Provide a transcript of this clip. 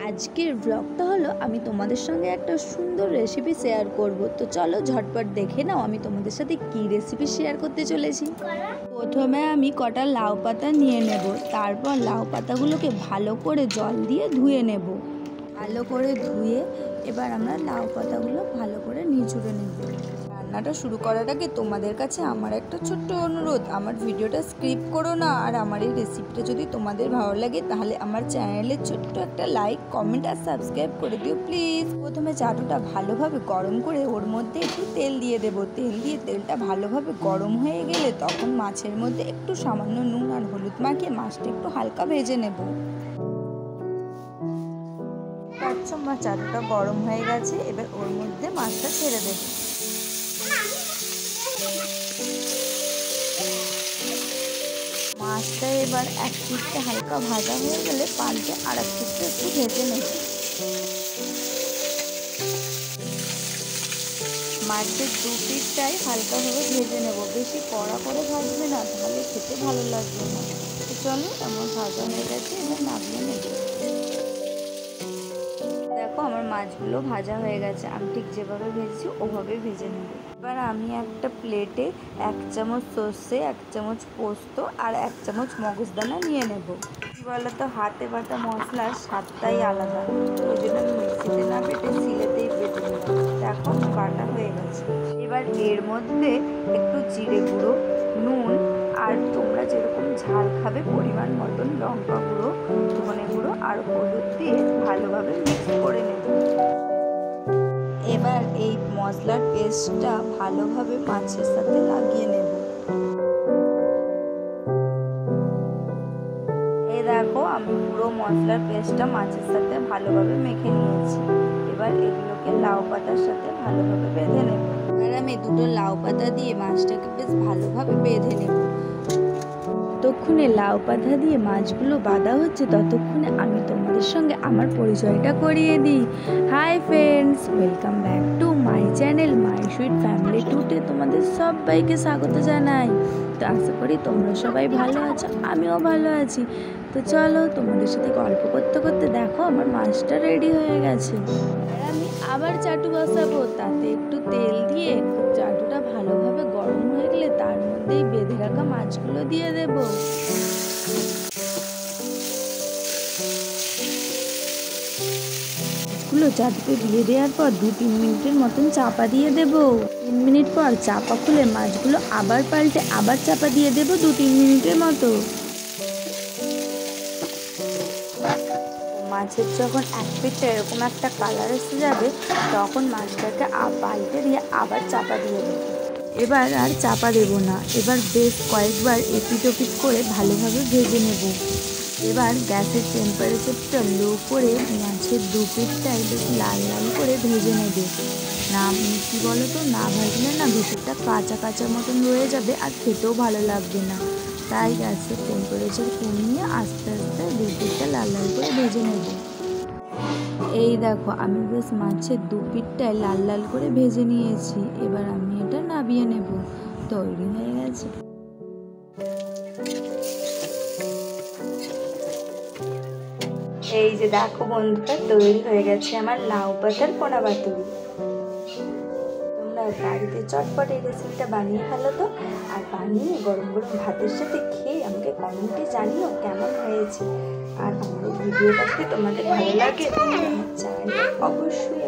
আজকের ব্লগটা হলো আমি তোমাদের সঙ্গে একটা সুন্দর রেসিপি শেয়ার করব। তো চলো ঝটপট দেখে নাও আমি তোমাদের সাথে কি রেসিপি শেয়ার করতে চলেছি। প্রথমে আমি কটা লাউ পাতা নিয়ে নেব, তারপর লাউ পাতাগুলোকে ভালো করে জল দিয়ে ধুয়ে নেব। ভালো করে ধুয়ে এবার আমরা লাউ পাতাগুলো ভালো করে নিচুড়ে নেব। রান্নাটা শুরু করার আগে তোমাদের কাছে আমার একটা ছোট্ট অনুরোধ, আমার ভিডিওটা স্কিপ করো না। আর আমার এই রেসিপিটা যদি তোমাদের ভালো লাগে তাহলে আমার চ্যানেলে ছোট্ট একটা লাইক, কমেন্ট আর সাবস্ক্রাইব করে দিও প্লিজ। প্রথমে চাটুটা ভালোভাবে গরম করে ওর মধ্যে একটু তেল দিয়ে দেবো। তেল দিয়ে তেলটা ভালোভাবে গরম হয়ে গেলে তখন মাছের মধ্যে একটু সামান্য নুন আর হলুদ মাখিয়ে মাছটা একটু হালকা ভেজে নেব। আমার চাটুটা গরম হয়ে গেছে, এবার ওর মধ্যে মাছটা ছেড়ে দেবো। মাছটা এবার এক পিঠটা হালকা ভাজা হয়ে গেলে পাল্টে আর এক পিঠটা একটু ভেজে নেব। মাছের দু পিঠটাই হালকাভাবে ভেজে নেব, বেশি কড়া করে ভাজবে না, তাহলে খেতে ভালো লাগবে না। তো চলো আমার ভাজা হয়ে গেছে, এবার নামিয়ে নেব। দেখো আমার মাছগুলো ভাজা হয়ে গেছে, আমি ঠিক যেভাবে ভেজেছি ওভাবে ভেজে নেব। এবার আমি একটা প্লেটে 1 চামচ সর্ষে, 1 চামচ পোস্ত আর 1 চামচ মগজদানা নিয়ে নেব। কী বলতো, হাতে বাটা মশলার স্বাদটাই আলাদা, তো ওই জন্য আমি মিক্সিতে না বেটে শিলেতেই বেটে নিলাম। দেখো বাটা হয়ে গেছে। এবার এর মধ্যে একটু জিরে গুঁড়ো, নুন আর তোমরা যেরকম ঝাল খাবে পরিমাণ মতন লঙ্কা গুঁড়ো, ধনে গুঁড়ো আর হলুদ দিয়ে ভালোভাবে মিক্স করে নেব। এবার এই মশলার পেস্টটা ভালোভাবে মাছের সাথে লাগিয়ে নেব। এই দেখো আমি পুরো মশলার পেস্টটা মাছের সাথে ভালোভাবে মেখে নিয়েছি। এবার এগুলোকে লাউ পাতার সাথে ভালোভাবে বেঁধে নেব। এবার আমি দুটো লাউ পাতা দিয়ে মাছটাকে বেশ ভালোভাবে বেঁধে নেব। যতক্ষণে লাউ পাতা দিয়ে মাছগুলো বাঁধা হচ্ছে ততক্ষণে আমি তোমাদের সঙ্গে আমার পরিচয়টা করিয়ে দিই। Hi friends, welcome back to my channel my sweet family টুতে তোমাদের সবাইকে স্বাগত জানাই। তো আশা করি তোমরা সবাই ভালো আছো, আমিও ভালো আছি। তো চলো তোমাদের সাথে গল্প করতে করতে দেখো আমার মাছটা রেডি হয়ে গেছে। আর আমি আবার চাটু বসাবো, তাতে একটু তেল দিয়ে চাটুটা ভালোভাবে গরম হয়ে গেলে তার মধ্যেই বেঁধে রাখা মাছগুলো দিয়ে দেব। মাছগুলো চাটুতে দিয়ে দেওয়ার পর 2-3 মিনিটের মতন চাপা দিয়ে দেব। 3 মিনিট পর চাপা খুলে মাছগুলো আবার পাল্টে আবার চাপা দিয়ে দেব 2-3 মিনিটের মতো। মাছের যখন এক পিঠটা এরকম একটা কালার এসে যাবে তখন মাছটাকে পাল্টে দিয়ে আবার চাপা দিয়ে দেবো। এবার আর চাপা দেব না, এবার বেশ কয়েকবার এপিট ওপিট করে ভালোভাবে ভেজে নেব। এবার গ্যাসের টেম্পারেচারটা লো করে মাছের দু পিঠটাই বেশ লাল লাল করে ভেজে নেবে। না কী বলো তো, না ভাজলে না ভিতরটা কাঁচা কাঁচা মতন রয়ে যাবে আর খেতেও ভালো লাগবে না। তাই গ্যাসের টেম্পারেচার কমিয়ে আস্তে আস্তে দু পিঠটা লাল লাল করে ভেজে নেব। এই দেখো আমি বেশ মাছের দু পিঠটায় লাল লাল করে ভেজে নিয়েছি। এবার আমি এটা নামিয়ে নেব। তৈরি হয়ে গেছে। এই যে দেখো বন্ধুরা, তৈরি হয়ে গেছে আমার লাউ পাতার পোনা পাতুরি। তোমরা বাড়িতে চটপট এই রেসিপিটা বানিয়ে ফেলো তো, আর বানিয়ে গরম গরম ভাতের সাথে খেয়ে আমাকে কমেন্টে জানিও কেমন হয়েছে। আর আমার ভিডিওটা যদি তোমাদের ভালো লাগে চ্যানেলটা অবশ্যই